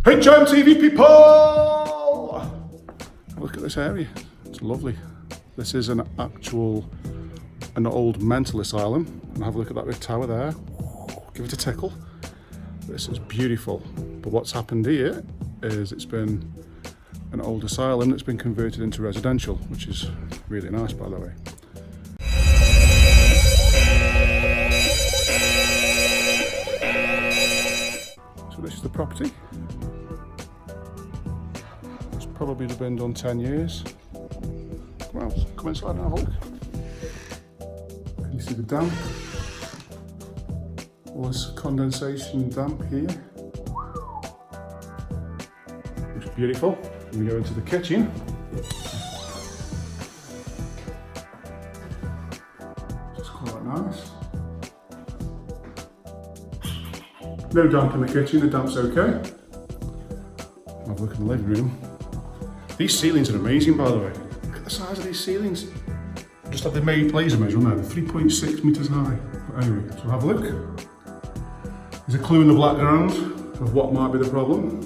HMTV people! Look at this area, it's lovely. This is an old mental asylum. And have a look at that big tower there. Give it a tickle. This is beautiful. But what's happened here is it's been an old asylum that's been converted into residential, which is really nice, by the way. So this is the property. It's probably been done 10 years. Come inside and have a look. Can you see the damp? All this condensation damp here. It's beautiful. We go into the kitchen. It's quite nice. No damp in the kitchen, the damp's okay. Have a look in the living room. These ceilings are amazing, by the way. Look at the size of these ceilings. Just like they made laser measure on there, 3.6 metres high. But anyway, so have a look. There's a clue in the background of what might be the problem.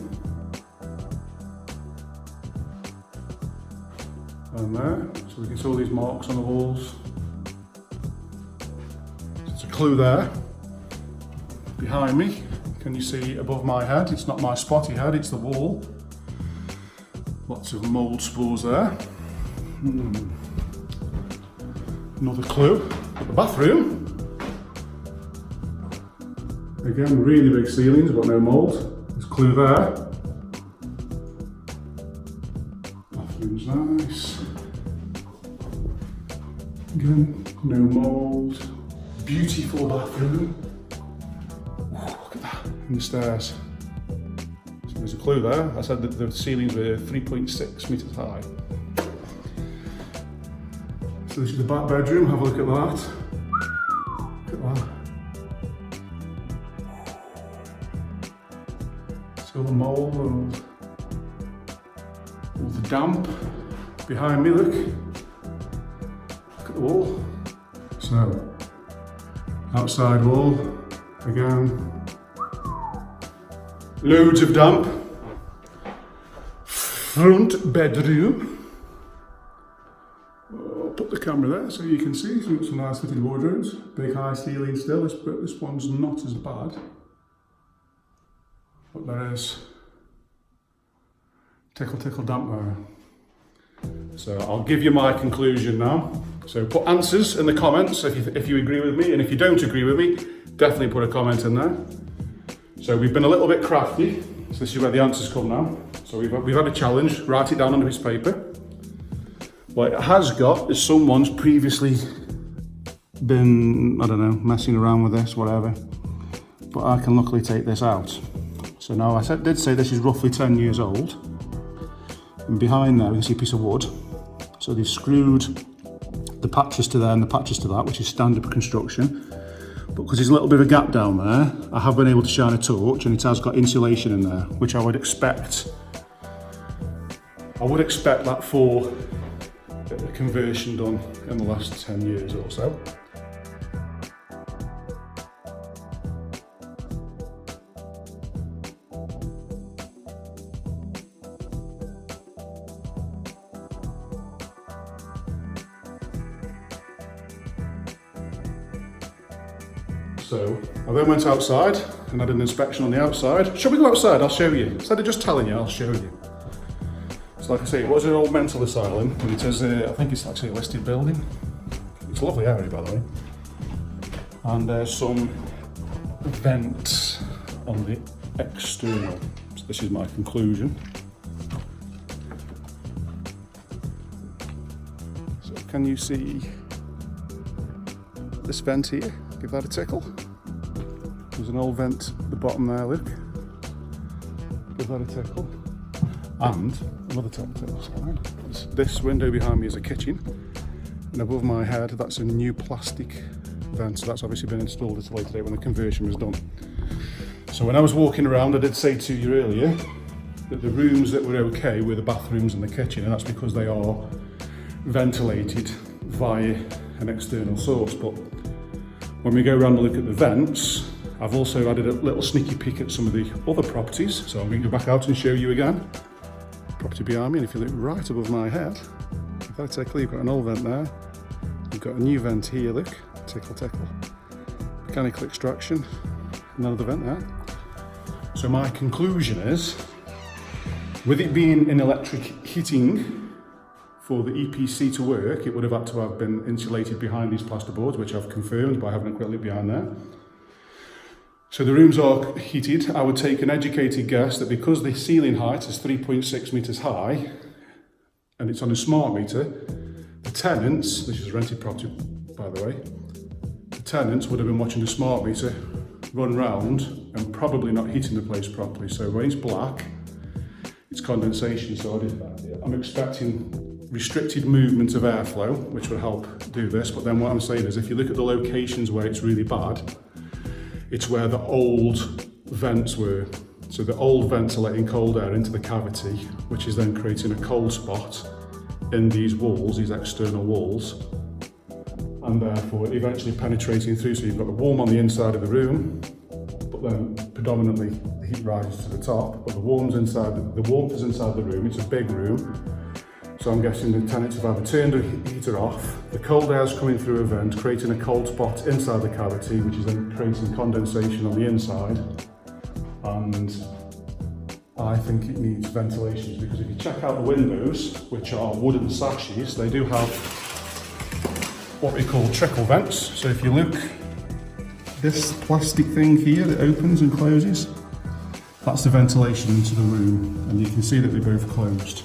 And there, so we can see all these marks on the walls. So there's a clue there. Behind me, can you see above my head? It's not my spotty head, it's the wall. Lots of mould spores there. Another clue at the bathroom. Again, really big ceilings, but no mould. There's a clue there. Bathroom's nice. Again, no mould. Beautiful bathroom. Look at that, and the stairs. So there's a clue there. I said that the ceilings were 3.6 metres high. So this is the back bedroom, have a look at that. Look at that. See all the mould and all the damp. Behind me, look. Look at the wall. So, outside wall, again. Loads of damp. Front bedroom. I'll put the camera there so you can see. So we've got some nice fitted wardrobes. Big high ceiling still. This one's not as bad. But there is tickle damp there. So I'll give you my conclusion now. So put answers in the comments if you agree with me, and if you don't agree with me, definitely put a comment in there. So we've been a little bit crafty. So this is where the answers come now. So we've had a challenge, write it down on a piece of paper. What it has got is someone's previously been, I don't know, messing around with this, whatever. But I can luckily take this out. So now I did say this is roughly 10 years old. And behind there we can see a piece of wood. So they've screwed the patches to there and the patches to that, which is standard construction. But because there's a little bit of a gap down there, I have been able to shine a torch, and it has got insulation in there, which I would expect. I would expect that for a conversion done in the last 10 years or so. So I then went outside and had an inspection on the outside. Shall we go outside? I'll show you. Instead of just telling you, I'll show you. So like I say, it was an old mental asylum, and it is, I think it's actually a listed building. It's a lovely area, by the way. And there's some vents on the external. So this is my conclusion. So can you see this vent here? Give that a tickle. There's an old vent at the bottom there, look. Give that a tickle. And another tickle. This window behind me is a kitchen. And above my head, that's a new plastic vent. So that's obviously been installed at a later date when the conversion was done. So when I was walking around, I did say to you earlier that the rooms that were okay were the bathrooms and the kitchen, and that's because they are ventilated via an external source. But when we go around and look at the vents, I've also added a little sneaky peek at some of the other properties, so I'm going to go back out and show you again. Property behind me, and if you look right above my head, if I take a look, you've got an old vent there, you've got a new vent here, look, tickle tickle, mechanical extraction, another vent there. So my conclusion is, with it being in electric heating, for the EPC to work, it would have had to have been insulated behind these plasterboards, which I've confirmed by having a quick look behind there. So the rooms are heated. I would take an educated guess that because the ceiling height is 3.6 metres high, and it's on a smart meter, the tenants, this is a rented property by the way, the tenants would have been watching the smart meter run round and probably not heating the place properly. So when it's black, it's condensation, so I'm expecting restricted movement of airflow, which will help do this. But then what I'm saying is, if you look at the locations where it's really bad, it's where the old vents were. So the old vents are letting cold air into the cavity, which is then creating a cold spot in these walls, these external walls, and therefore eventually penetrating through. So you've got the warm on the inside of the room, but then predominantly the heat rises to the top, but the warmth is inside the room. It's a big room. So I'm guessing the tenants have either turned the heater off, the cold air is coming through a vent, creating a cold spot inside the cavity, which is then creating condensation on the inside. And I think it needs ventilation, because if you check out the windows, which are wooden sashes, they do have what we call trickle vents. So if you look, this plastic thing here that opens and closes, that's the ventilation into the room, and you can see that they're both closed.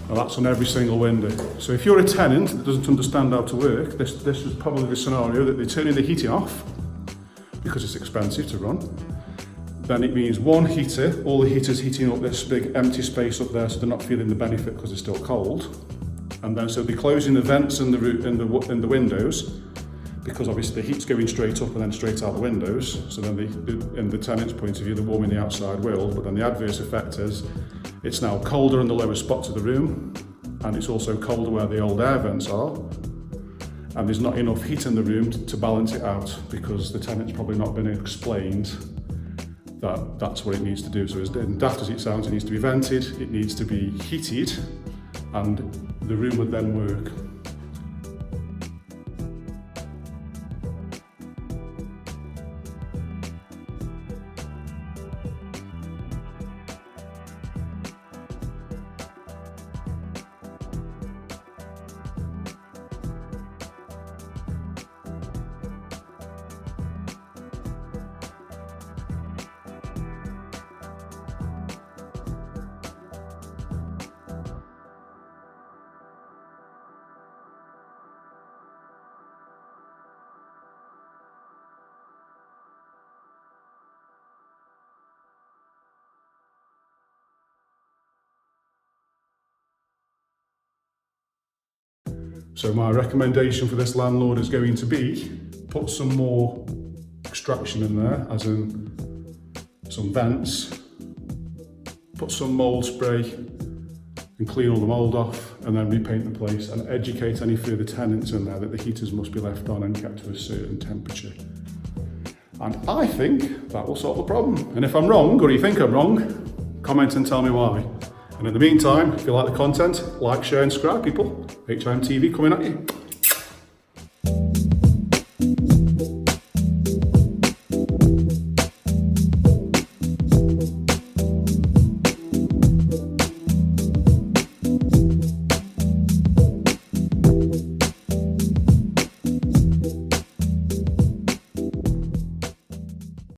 Now that's on every single window. So if you're a tenant that doesn't understand how to work, this is probably the scenario that they're turning the heating off because it's expensive to run. Then it means one heater, all the heaters heating up this big empty space up there, so they're not feeling the benefit because they're still cold. And then so they're closing the vents in the windows, because obviously the heat's going straight up and then straight out the windows. So then in the tenant's point of view, they're warming the outside world, but then the adverse effect is it's now colder in the lower spots of the room, and it's also colder where the old air vents are, and there's not enough heat in the room to balance it out, because the tenant's probably not been explained that that's what it needs to do. So as daft as it sounds, it needs to be vented, it needs to be heated, and the room would then work. So my recommendation for this landlord is going to be, put some more extraction in there, as in some vents, put some mould spray and clean all the mould off, and then repaint the place, and educate any further tenants in there that the heaters must be left on and kept to a certain temperature. And I think that will solve the problem. And if I'm wrong, or you think I'm wrong, comment and tell me why. And in the meantime, if you like the content, like, share and subscribe, people. HIM TV coming at you.